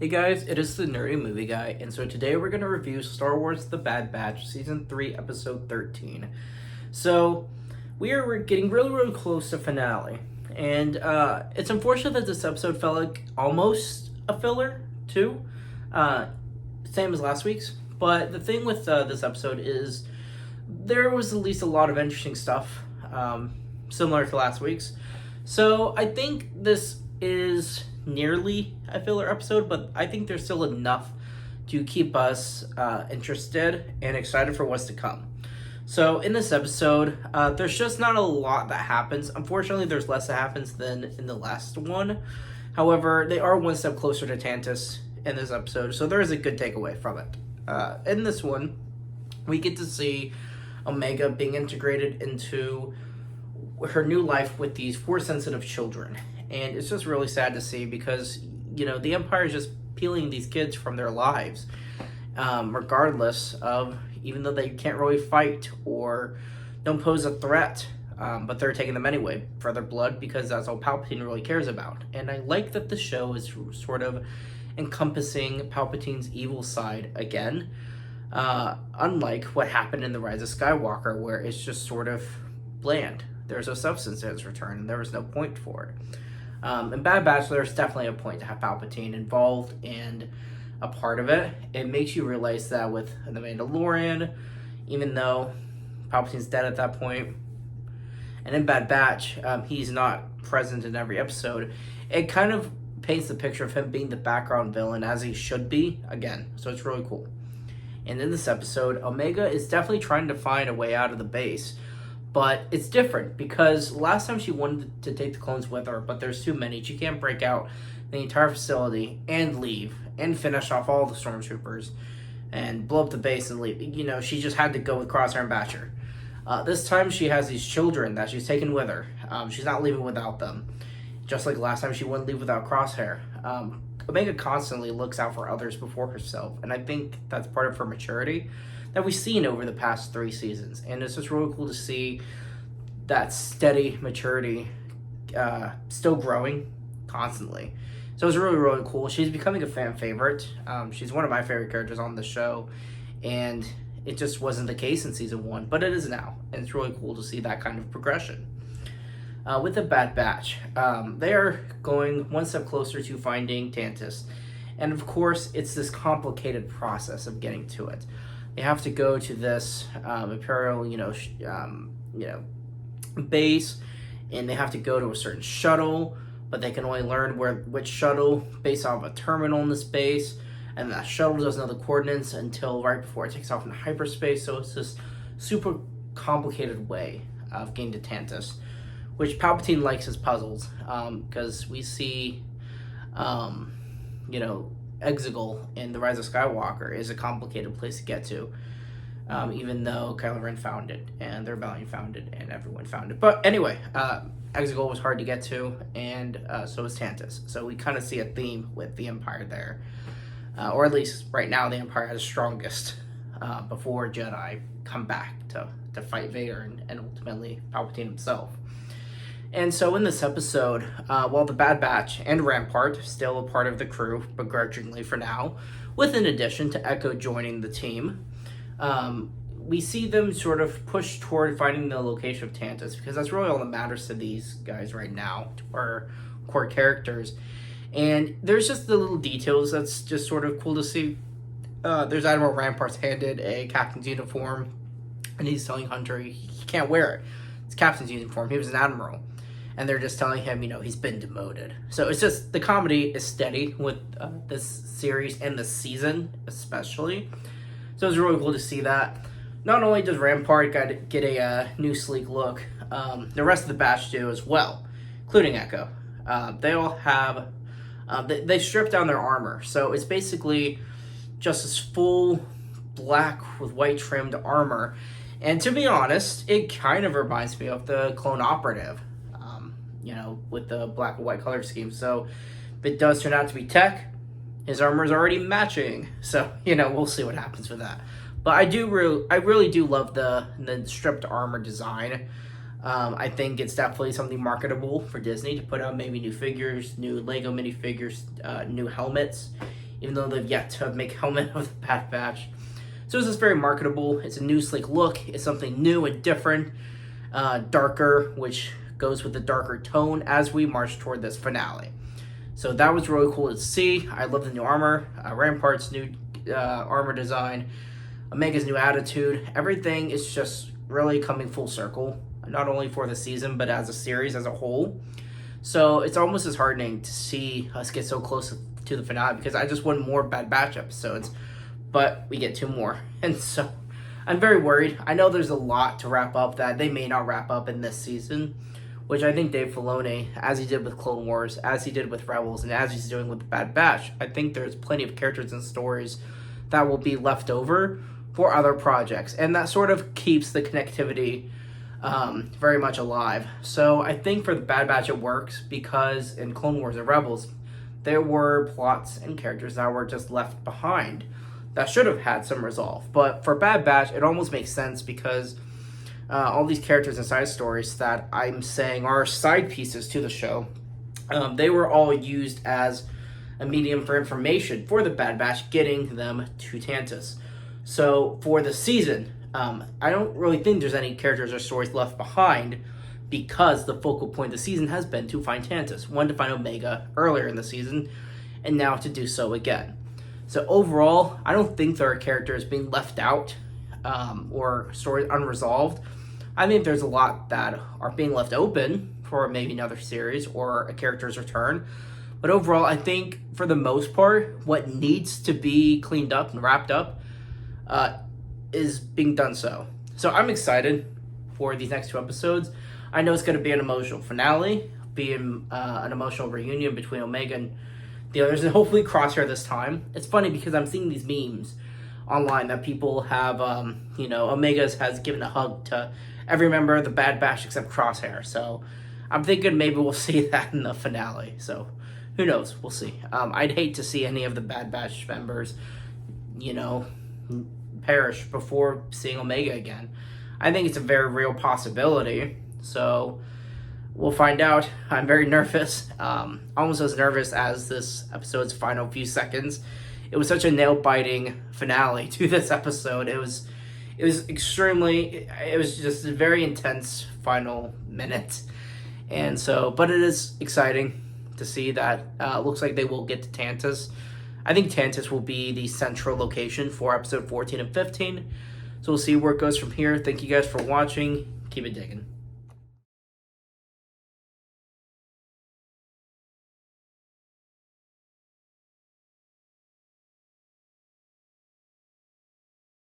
Hey guys, it is the Nerdy Movie Guy, and so today we're going to review Star Wars The Bad Batch, Season 3, Episode 13. So, we're getting really close to finale, and it's unfortunate that this episode felt like almost a filler, too. Same as last week's, but the thing with this episode is there was at least a lot of interesting stuff, similar to last week's. So, I think this is nearly a filler episode, but I think there's still enough to keep us interested and excited for what's to come. So in this episode, there's just not a lot that happens. Unfortunately, there's less that happens than in the last one. However, they are one step closer to Tantus in this episode, so there is a good takeaway from it. In this one, we get to see Omega being integrated into her new life with these Force-sensitive children. And it's just really sad to see because, you know, the Empire is just peeling these kids from their lives, regardless of, even though they can't really fight or don't pose a threat, but they're taking them anyway for their blood because that's all Palpatine really cares about. And I like that the show is sort of encompassing Palpatine's evil side again, unlike what happened in The Rise of Skywalker, where it's just sort of bland. There's no substance to its return, and there was no point for it. In Bad Batch, there's definitely a point to have Palpatine involved and a part of it. It makes you realize that with The Mandalorian, even though Palpatine's dead at that point, and in Bad Batch, he's not present in every episode, it kind of paints the picture of him being the background villain as he should be, again, so it's really cool. And in this episode, Omega is definitely trying to find a way out of the base. But it's different because last time she wanted to take the clones with her, but there's too many. She can't break out the entire facility and leave and finish off all the stormtroopers and blow up the base and leave. You know, she just had to go with Crosshair and Batcher. This time she has these children that she's taken with her. She's not leaving without them. Just like last time she wouldn't leave without Crosshair. Omega constantly looks out for others before herself. And I think that's part of her maturity that we've seen over the past 3 seasons. And it's just really cool to see that steady maturity still growing constantly. So it's really cool. She's becoming a fan favorite. She's one of my favorite characters on the show. And it just wasn't the case in season 1, but it is now. And it's really cool to see that kind of progression. With the Bad Batch, they are going one step closer to finding Tantus. And of course, it's this complicated process of getting to it. They have to go to this Imperial, base, and they have to go to a certain shuttle, but they can only learn which shuttle based off a terminal in this base, and that shuttle doesn't know the coordinates until right before it takes off into hyperspace. So it's this super complicated way of getting to Tantus, which Palpatine likes his puzzles, because we see, Exegol in The Rise of Skywalker is a complicated place to get to, even though Kylo Ren found it, and the Rebellion found it, and everyone found it. But anyway, Exegol was hard to get to, and so was Tantus. So we kind of see a theme with the Empire there. Or at least right now the Empire has strongest before Jedi come back to fight Vader and ultimately Palpatine himself. And so in this episode, while the Bad Batch and Rampart, still a part of the crew, begrudgingly for now, with an addition to Echo joining the team, we see them sort of push toward finding the location of Tantus, because that's really all that matters to these guys right now, to our core characters. And there's just the little details that's just sort of cool to see. There's Admiral Rampart's handed a captain's uniform, and he's telling Hunter he can't wear it. It's captain's uniform. He was an admiral. And they're just telling him, he's been demoted. So it's just, the comedy is steady with this series and this season, especially. So it's really cool to see that. Not only does Rampart get a new sleek look, the rest of the batch do as well, including Echo. They all have, they stripped down their armor. So it's basically just this full black with white trimmed armor. And to be honest, it kind of reminds me of the Clone Operative. With the black and white color scheme. So if it does turn out to be Tech, his armor is already matching. So, we'll see what happens with that. But I really do love the stripped armor design. I think it's definitely something marketable for Disney to put out maybe new figures, new Lego minifigures, new helmets, even though they've yet to make Helmet of the Bad Batch. So it's just very marketable. It's a new sleek look. It's something new and different, darker, which goes with the darker tone as we march toward this finale. So that was really cool to see. I love the new armor, Rampart's new armor design, Omega's new attitude. Everything is just really coming full circle, not only for the season, but as a series as a whole. So it's almost disheartening to see us get so close to the finale, because I just want more Bad Batch episodes, but we get 2 more. And so I'm very worried. I know there's a lot to wrap up that they may not wrap up in this season, which I think Dave Filoni, as he did with Clone Wars, as he did with Rebels, and as he's doing with the Bad Batch, I think there's plenty of characters and stories that will be left over for other projects. And that sort of keeps the connectivity very much alive. So I think for the Bad Batch it works, because in Clone Wars and Rebels, there were plots and characters that were just left behind that should have had some resolve. But for Bad Batch, it almost makes sense, because all these characters and side stories that I'm saying are side pieces to the show, they were all used as a medium for information for the Bad Batch, getting them to Tantus. So for the season, I don't really think there's any characters or stories left behind, because the focal point of the season has been to find Tantus. One, to find Omega earlier in the season, and now to do so again. So overall, I don't think there are characters being left out or stories unresolved. I think there's a lot that are being left open for maybe another series or a character's return. But overall, I think for the most part, what needs to be cleaned up and wrapped up is being done so. So I'm excited for these next 2 episodes. I know it's going to be an emotional finale, be an emotional reunion between Omega and the others, and hopefully Crosshair this time. It's funny because I'm seeing these memes online that people have, Omega has given a hug to every member of the Bad Batch except Crosshair. So I'm thinking maybe we'll see that in the finale. So who knows? We'll see. I'd hate to see any of the Bad Batch members, perish before seeing Omega again. I think it's a very real possibility. So we'll find out. I'm very nervous. Almost as nervous as this episode's final few seconds. It was such a nail-biting finale to this episode. It was just a very intense final minute. And so, but it is exciting to see that looks like they will get to Tantus. I think Tantus will be the central location for episode 14 and 15. So we'll see where it goes from here. Thank you guys for watching. Keep it digging.